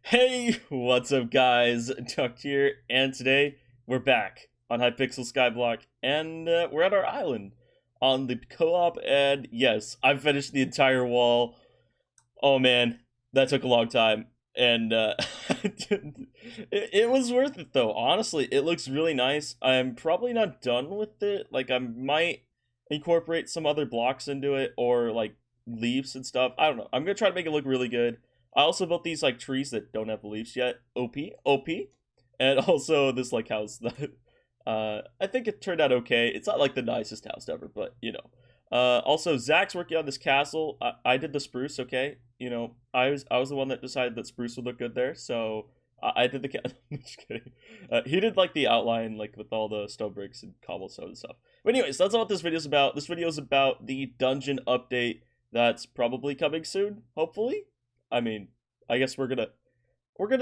Hey, what's up guys? Duck here, and today we're back on Hypixel Skyblock, and we're at our island on the co-op, and yes, I've finished the entire wall. Oh man, that took a long time, and it was worth it though. Honestly, it looks really nice. I'm probably not done with it. Like, I might incorporate some other blocks into it, or like leaves and stuff. I don't know. I'm gonna try to make it look really good. I also built these like trees that don't have leaves yet. OP, and also this like house that I think it turned out okay. It's not like the nicest house ever, but you know. Also, Zach's working on this castle. I did the spruce, okay. You know, I was the one that decided that spruce would look good there, so I did the just kidding. He did like the outline, like with all the stone bricks and cobblestone and stuff. But anyways, that's not what this video is about. This video is about the dungeon update that's probably coming soon, hopefully. I mean, I guess we're gonna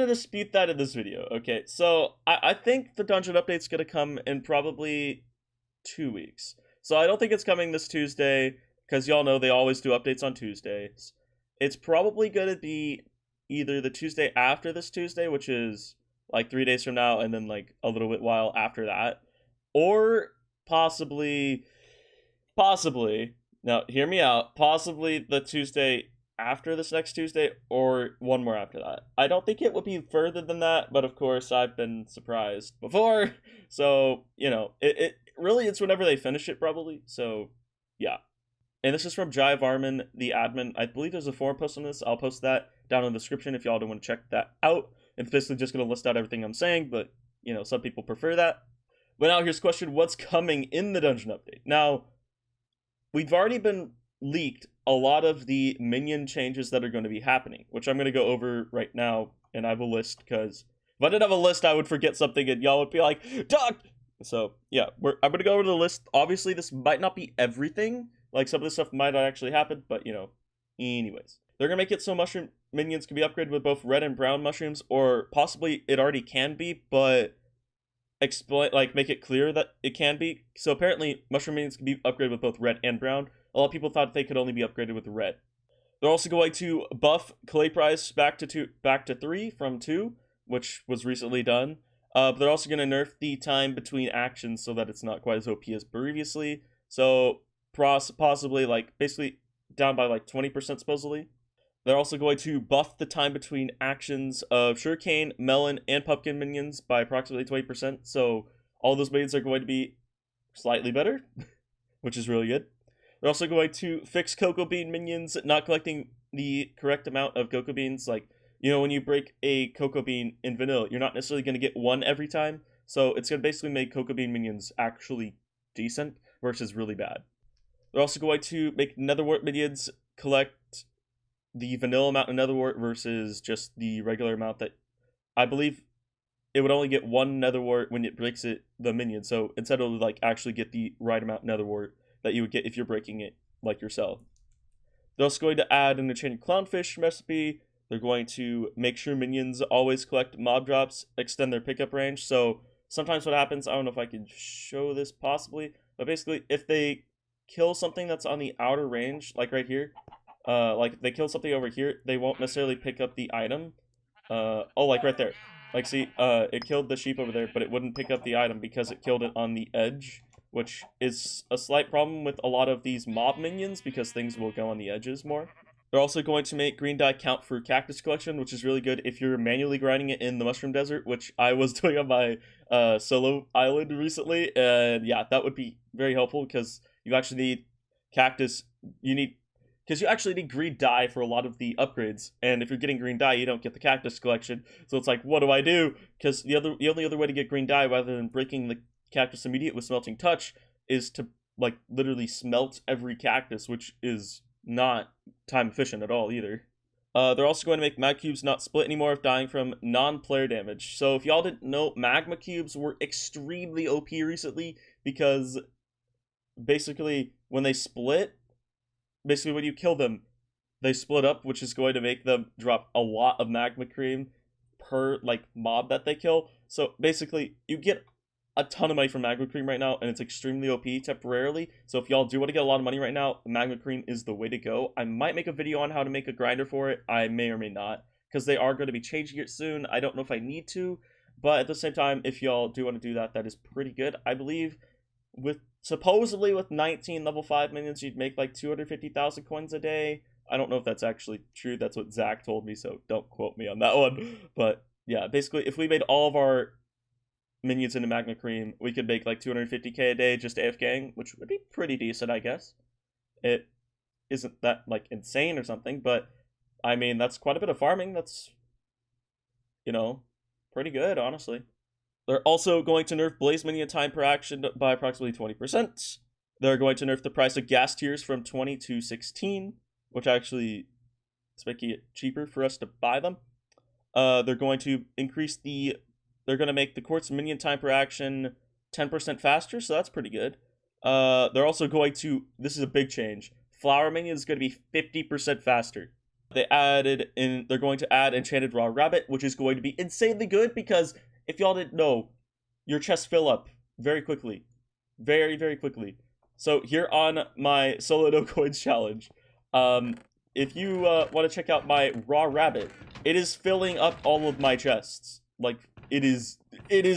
dispute that in this video. Okay, so I think the dungeon update's gonna come in probably 2 weeks. So I don't think it's coming this Tuesday, because y'all know they always do updates on Tuesdays. It's probably gonna be either the Tuesday after this Tuesday, which is like 3 days from now, and then like a little bit while after that, or possibly, now hear me out, possibly the Tuesday after this next Tuesday, or one more after that. I don't think it would be further than that, but of course I've been surprised before, so you know, it really, it's whenever they finish it probably. So yeah. And this is from Jai Varman, the admin. I believe there's a forum post on this. I'll post that down in the description if y'all don't want to check that out. It's basically just going to list out everything I'm saying, but you know, some people prefer that. But now here's the question: what's coming in the dungeon update? Now, we've already been leaked a lot of the minion changes that are going to be happening, which I'm going to go over right now, and I have a list, because if I didn't have a list, I would forget something, and y'all would be like, Doc! So, yeah, I'm going to go over the list. Obviously, this might not be everything. Like, some of this stuff might not actually happen, but, you know, anyways. They're going to make it so mushroom minions can be upgraded with both red and brown mushrooms, or possibly it already can be, but explain, like, make it clear that it can be. So apparently, mushroom minions can be upgraded with both red and brown. A lot of people thought they could only be upgraded with red. They're also going to buff clay price back to 3 from 2, which was recently done. But they're also going to nerf the time between actions so that it's not quite as OP as previously. So possibly, like, basically down by like 20% supposedly. They're also going to buff the time between actions of sugarcane, melon, and pumpkin minions by approximately 20%. So all those minions are going to be slightly better, which is really good. They're also going to fix cocoa bean minions not collecting the correct amount of cocoa beans. Like, you know, when you break a cocoa bean in vanilla, you're not necessarily going to get one every time. So it's going to basically make cocoa bean minions actually decent versus really bad. They're also going to make netherwart minions collect the vanilla amount of netherwart versus just the regular amount that I believe it would only get one netherwart when it breaks the minion. So instead of like actually get the right amount of netherwart that you would get if you're breaking it like yourself. They're also going to add an enchanted clownfish recipe. They're going to make sure minions always collect mob drops, extend their pickup range. So sometimes what happens, I don't know if I can show this possibly, but basically if they kill something that's on the outer range, like right here, like if they kill something over here, they won't necessarily pick up the item. Oh, like right there. Like, see, it killed the sheep over there, but it wouldn't pick up the item because it killed it on the edge, which is a slight problem with a lot of these mob minions because things will go on the edges more. They're also going to make green dye count for cactus collection, which is really good if you're manually grinding it in the mushroom desert, which I was doing on my solo island recently, and yeah, that would be very helpful because you actually need cactus, because you actually need green dye for a lot of the upgrades, and if you're getting green dye, you don't get the cactus collection, so it's like, what do I do? Because the only other way to get green dye rather than breaking the cactus immediate with smelting touch is to like literally smelt every cactus, which is not time efficient at all either. They're also going to make mag cubes not split anymore if dying from non-player damage. So if y'all didn't know, magma cubes were extremely OP recently because basically when they split, basically when you kill them, they split up, which is going to make them drop a lot of magma cream per like mob that they kill. So basically you get a ton of money from magma cream right now, and it's extremely OP temporarily. So if y'all do want to get a lot of money right now, magma cream is the way to go. I might make a video on how to make a grinder for it. I may or may not, because they are going to be changing it soon. I don't know if I need to, but at the same time, if y'all do want to do that, that is pretty good. I believe supposedly with 19 level 5 minions, you'd make like 250,000 coins a day. I don't know if that's actually true. That's what Zach told me, so don't quote me on that one. But yeah, basically, if we made all of our minions into Magma Cream, we could make like 250k a day just AFKing, which would be pretty decent, I guess. It isn't that like insane or something, but I mean, that's quite a bit of farming. That's, you know, pretty good, honestly. They're also going to nerf Blaze Minion time per action by approximately 20%. They're going to nerf the price of gas tiers from 20 to 16, which actually is making it cheaper for us to buy them. They're going to increase they're going to make the Quartz Minion time per action 10% faster, so that's pretty good. They're also going to, this is a big change, Flower Minion is going to be 50% faster. They're going to add Enchanted Raw Rabbit, which is going to be insanely good because if y'all didn't know, your chests fill up very quickly. Very, very quickly. So here on my Solo No Coins challenge, if you want to check out my Raw Rabbit, it is filling up all of my chests. Like, it is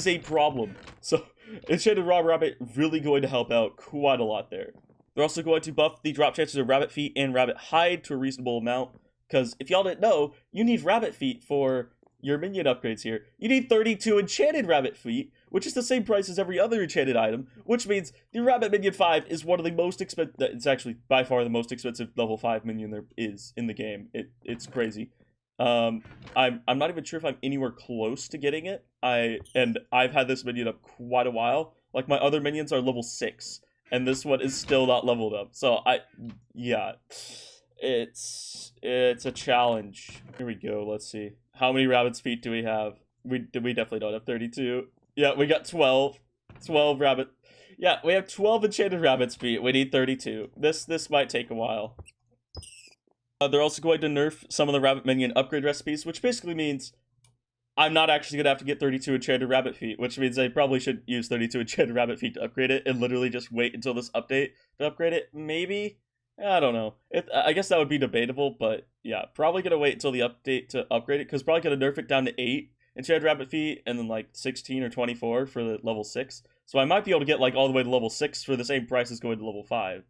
a problem. So Enchanted Raw Rabbit really going to help out quite a lot there. They're also going to buff the drop chances of Rabbit Feet and Rabbit Hide to a reasonable amount. Because if y'all didn't know, you need Rabbit Feet for your minion upgrades here. You need 32 enchanted Rabbit Feet, which is the same price as every other enchanted item, which means the Rabbit Minion 5 is one of the most expensive, it's actually by far the most expensive level 5 minion there is in the game. It's crazy. I'm not even sure if I'm anywhere close to getting it. I've had this minion up quite a while. Like, my other minions are level 6, and this one is still not leveled up. So, yeah. It's a challenge. Here we go, let's see. How many rabbit's feet do we have? We definitely don't have 32. Yeah, we got 12. 12 rabbit. Yeah, we have 12 enchanted rabbit's feet. We need 32. This might take a while. They're also going to nerf some of the rabbit minion upgrade recipes, which basically means I'm not actually going to have to get 32 enchanted rabbit feet, which means I probably should use 32 enchanted rabbit feet to upgrade it and literally just wait until this update to upgrade it. Maybe? I don't know. I guess that would be debatable, but yeah, probably going to wait until the update to upgrade it, because probably going to nerf it down to 8 enchanted rabbit feet and then like 16 or 24 for the level 6. So I might be able to get like all the way to level 6 for the same price as going to level 5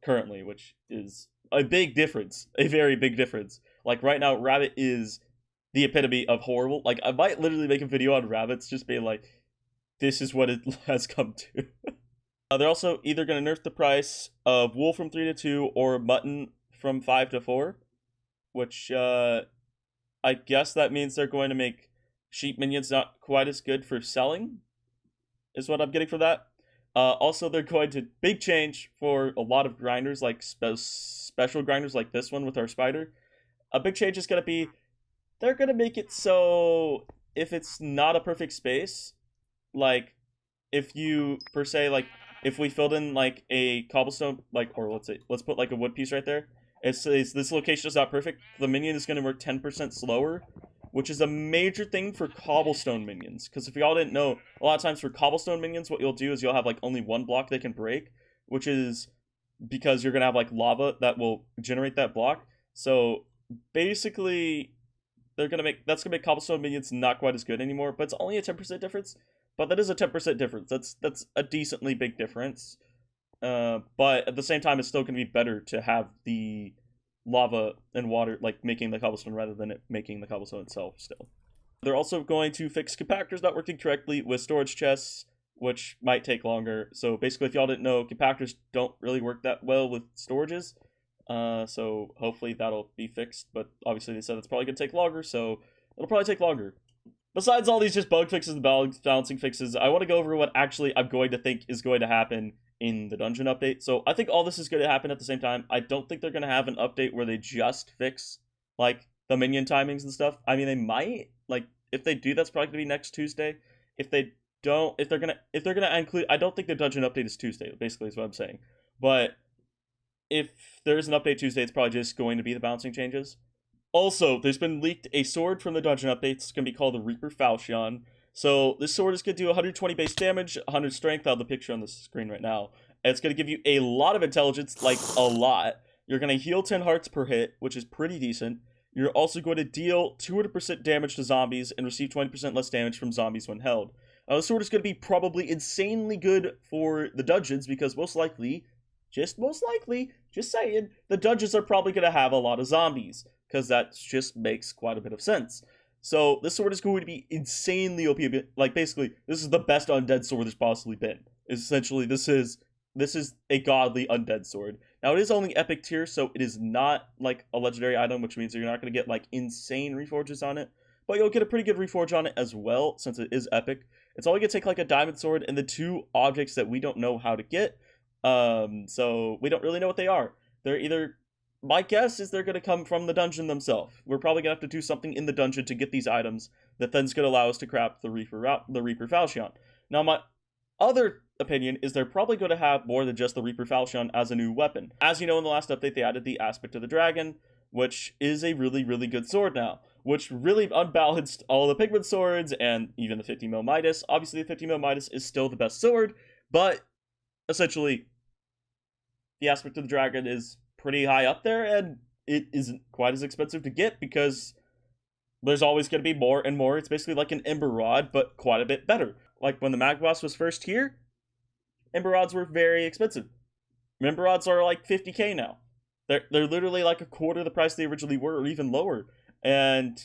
currently, which is a big difference. A very big difference. Like right now, rabbit is the epitome of horrible. Like I might literally make a video on rabbits just being like, this is what it has come to. They're also either going to nerf the price of wool from 3 to 2 or mutton from 5 to 4, which I guess that means they're going to make sheep minions not quite as good for selling, is what I'm getting from that. Also, they're going to, big change for a lot of grinders, like special grinders like this one with our spider. A big change is going to be, they're going to make it so if it's not a perfect space, like if you, per se, like, if we filled in like a cobblestone, like, or let's put like a wood piece right there. It says this location is not perfect. The minion is going to work 10% slower, which is a major thing for cobblestone minions. Because if y'all didn't know, a lot of times for cobblestone minions, what you'll do is you'll have like only one block they can break, which is because you're going to have like lava that will generate that block. So basically, that's going to make cobblestone minions not quite as good anymore, but it's only a 10% difference. But that is a 10% difference. That's a decently big difference. But at the same time, it's still going to be better to have the lava and water, like, making the cobblestone rather than it making the cobblestone itself still. They're also going to fix compactors not working correctly with storage chests, which might take longer. So basically, if y'all didn't know, compactors don't really work that well with storages. So hopefully that'll be fixed. But obviously, they said it's probably going to take longer, so it'll probably take longer. Besides all these just bug fixes and balancing fixes, I want to go over what actually I'm going to think is going to happen in the dungeon update. So I think all this is going to happen at the same time. I don't think they're going to have an update where they just fix, like, the minion timings and stuff. I mean, they might. Like, if they do, that's probably going to be next Tuesday. If they don't, if they're going to include, I don't think the dungeon update is Tuesday, basically is what I'm saying. But if there is an update Tuesday, it's probably just going to be the balancing changes. Also, there's been leaked a sword from the dungeon update. It's going to be called the Reaper Falchion. So this sword is going to do 120 base damage, 100 strength. I have the picture on the screen right now. And it's going to give you a lot of intelligence, like a lot. You're going to heal 10 hearts per hit, which is pretty decent. You're also going to deal 200% damage to zombies and receive 20% less damage from zombies when held. This sword is going to be probably insanely good for the dungeons because most likely, just saying, the dungeons are probably going to have a lot of zombies because that just makes quite a bit of sense. So this sword is going to be insanely OP. Like, basically, this is the best undead sword there's possibly been. Essentially, this is a godly undead sword. Now, it is only epic tier, so it is not like a legendary item, which means you're not going to get like insane reforges on it, but you'll get a pretty good reforge on it as well, since it is epic. It's only going to take like a diamond sword and the 2 objects that we don't know how to get, so we don't really know what they are. They're either, my guess is they're going to come from the dungeon themselves. We're probably going to have to do something in the dungeon to get these items that then's going to allow us to craft the Reaper Falchion. Now, my other opinion is they're probably going to have more than just the Reaper Falchion as a new weapon. As you know, in the last update, they added the Aspect of the Dragon, which is a really, really good sword now, which really unbalanced all the Pigment swords and even the 50mm Midas. Obviously, the 50mm Midas is still the best sword, but essentially, the Aspect of the Dragon is pretty high up there, and it isn't quite as expensive to get because there's always going to be more and more. It's basically like an Ember Rod, but quite a bit better. Like when the Mag Boss was first here, Ember Rods were very expensive. Ember Rods are like 50k now. They're literally like a quarter the price they originally were, or even lower. And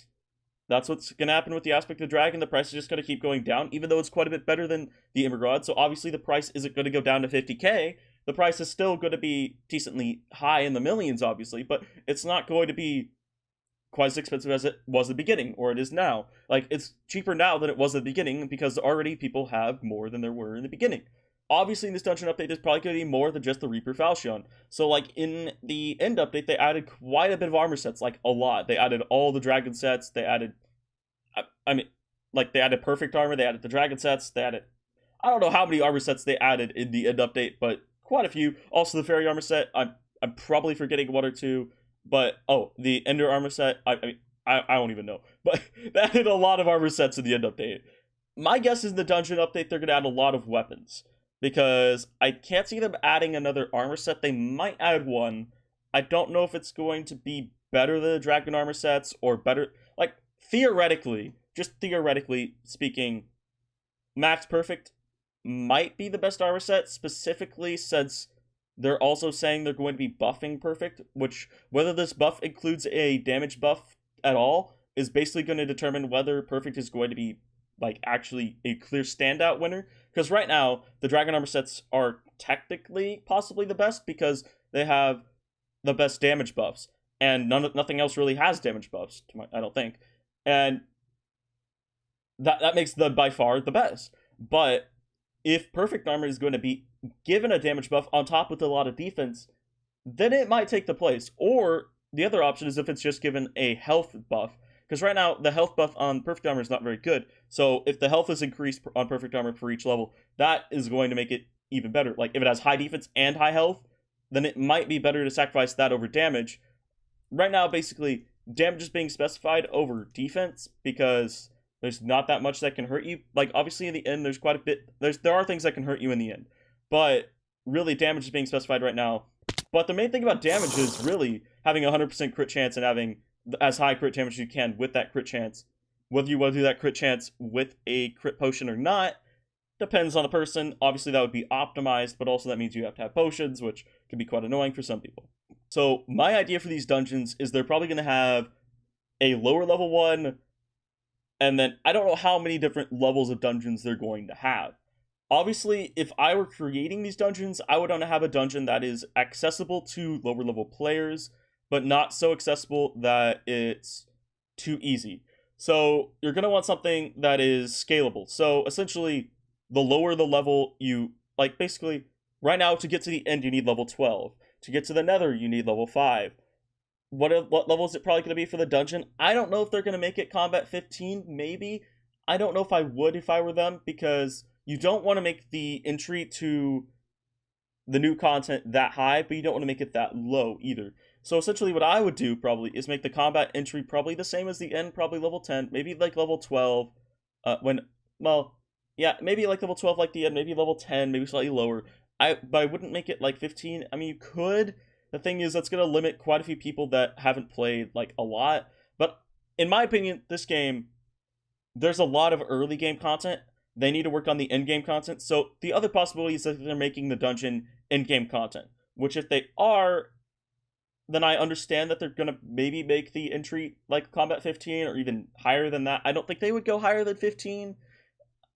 that's what's going to happen with the Aspect of the Dragon. The price is just going to keep going down, even though it's quite a bit better than the Ember Rod. So obviously the price isn't going to go down to 50k. The price is still going to be decently high in the millions, obviously, but it's not going to be quite as expensive as it was at the beginning, or it is now. Like, it's cheaper now than it was at the beginning because already people have more than there were in the beginning. Obviously, in this dungeon update, there's probably going to be more than just the Reaper Falchion. So, like, in the end update, they added quite a bit of armor sets, like, a lot. They added all the dragon sets, they added, they added perfect armor, they added the dragon sets, they added, I don't know how many armor sets they added in the end update, but quite a few. Also, the fairy armor set, I'm probably forgetting 1 or 2. But, oh, the Ender armor set, I don't even know. But they added a lot of armor sets in the end update. My guess is in the dungeon update, they're going to add a lot of weapons. Because I can't see them adding another armor set. They might add one. I don't know if it's going to be better than the dragon armor sets or better. Like, theoretically, just theoretically speaking, Max Perfect might be the best armor set, specifically since they're also saying they're going to be buffing Perfect, which, whether this buff includes a damage buff at all, is basically going to determine whether Perfect is going to be, like, actually a clear standout winner. Because right now, the Dragon Armor sets are technically possibly the best because they have the best damage buffs. And nothing else really has damage buffs, I don't think. And that makes them by far the best. But if Perfect Armor is going to be given a damage buff on top with a lot of defense, then it might take the place. Or the other option is if it's just given a health buff. Because right now, the health buff on Perfect Armor is not very good. So if the health is increased on Perfect Armor for each level, that is going to make it even better. Like, if it has high defense and high health, then it might be better to sacrifice that over damage. Right now, basically, damage is being specified over defense because there's not that much that can hurt you. Like, obviously, in the end, there's quite a bit. There are things that can hurt you in the end. But really, damage is being specified right now. But the main thing about damage is really having a 100% crit chance and having as high crit damage as you can with that crit chance. Whether you want to do that crit chance with a crit potion or not depends on the person. Obviously, that would be optimized, but also that means you have to have potions, which can be quite annoying for some people. So my idea for these dungeons is they're probably going to have a lower level one, and then I don't know how many different levels of dungeons they're going to have. Obviously, if I were creating these dungeons, I would want to have a dungeon that is accessible to lower level players, but not so accessible that it's too easy. So you're going to want something that is scalable. So essentially, the lower the level you, like, basically, right now to get to the end you need level 12. To get to the nether you need level 5. What level is it probably going to be for the dungeon? I don't know if they're going to make it combat 15, maybe. I don't know if I would if I were them, because you don't want to make the entry to the new content that high, but you don't want to make it that low either. So essentially what I would do probably is make the combat entry probably the same as the end, probably level 10, maybe like level 12, maybe like level 12 like the end, maybe level 10, maybe slightly lower. But I wouldn't make it like 15. I mean, you could. The thing is, that's going to limit quite a few people that haven't played like a lot. But in my opinion, this game, there's a lot of early game content. They need to work on the end game content. So the other possibility is that they're making the dungeon end game content. Which if they are, then I understand that they're gonna maybe make the entry like combat 15 or even higher than that. I don't think they would go higher than 15.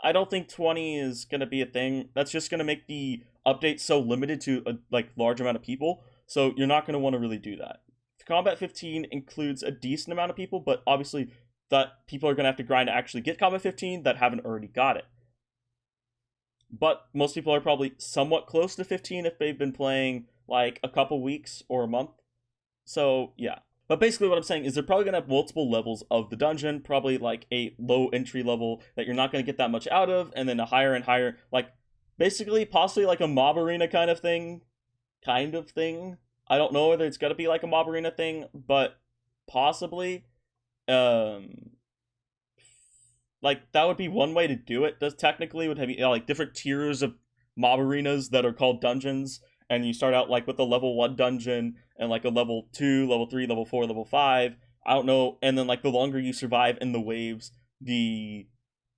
I don't think 20 is gonna be a thing. That's just gonna make the update so limited to a like large amount of people. So you're not gonna want to really do that. Combat 15 includes a decent amount of people, but obviously that people are gonna have to grind to actually get combat 15 that haven't already got it. But most people are probably somewhat close to 15 if they've been playing like a couple weeks or a month. So yeah. But basically what I'm saying is they're probably going to have multiple levels of the dungeon, probably like a low entry level that you're not going to get that much out of, and then a higher and higher, like basically possibly like a mob arena kind of thing. I don't know whether it's going to be like a mob arena thing, but possibly. Like that would be one way to do it. Does technically would have like different tiers of mob arenas that are called dungeons, and you start out like with a level 1 dungeon and like a level 2, level 3, level 4, level 5. I don't know, and then like the longer you survive in the waves, the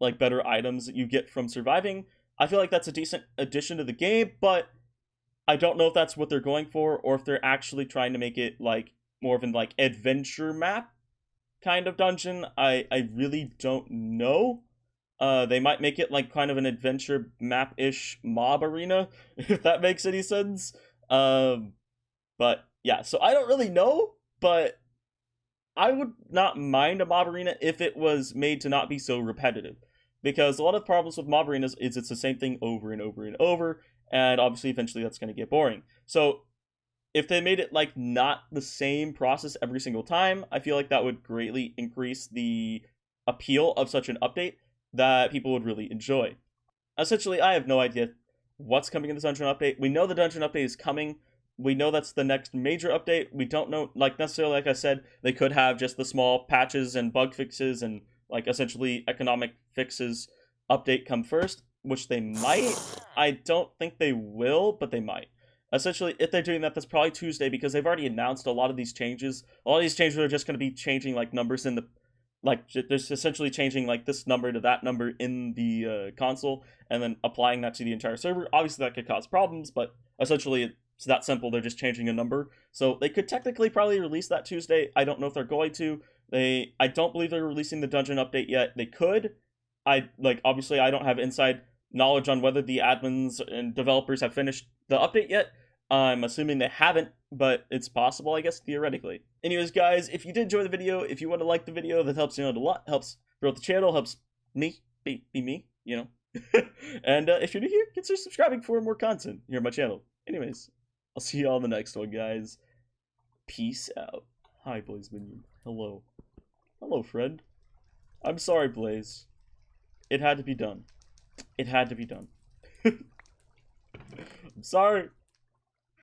like better items that you get from surviving. I feel like that's a decent addition to the game, but I don't know if that's what they're going for or if they're actually trying to make it like more of an like adventure map kind of dungeon. I really don't know. They might make it like kind of an adventure map-ish mob arena, if that makes any sense. But yeah, so I don't really know, but I would not mind a mob arena if it was made to not be so repetitive. Because a lot of problems with mob arenas is it's the same thing over and over and over, and obviously eventually that's going to get boring. So if they made it like not the same process every single time, I feel like that would greatly increase the appeal of such an update that people would really enjoy. Essentially, I have no idea what's coming in the dungeon update. We know the dungeon update is coming. We know that's the next major update. We don't know, like necessarily, like I said, they could have just the small patches and bug fixes and like essentially economic fixes update come first, which they might. I don't think they will, but they might. Essentially, if they're doing that, that's probably Tuesday because they've already announced a lot of these changes. A lot of these changes are just going to be changing like numbers in the, like there's essentially changing like this number to that number in the console and then applying that to the entire server. Obviously, that could cause problems, but essentially it's that simple. They're just changing a number, so they could technically probably release that Tuesday. I don't know if they're going to. I don't believe they're releasing the dungeon update yet. They could. Obviously I don't have inside knowledge on whether the admins and developers have finished the update yet. I'm assuming they haven't, but it's possible, I guess, theoretically. Anyways, guys, if you did enjoy the video, if you want to like the video, that helps me out a lot, helps grow the channel, helps me be me, you know. And if you're new here, consider subscribing for more content here on my channel. Anyways, I'll see you all in the next one, guys. Peace out. Hi, Blaze Minion. Hello. Hello, friend. I'm sorry, Blaze. It had to be done. It had to be done. I'm sorry.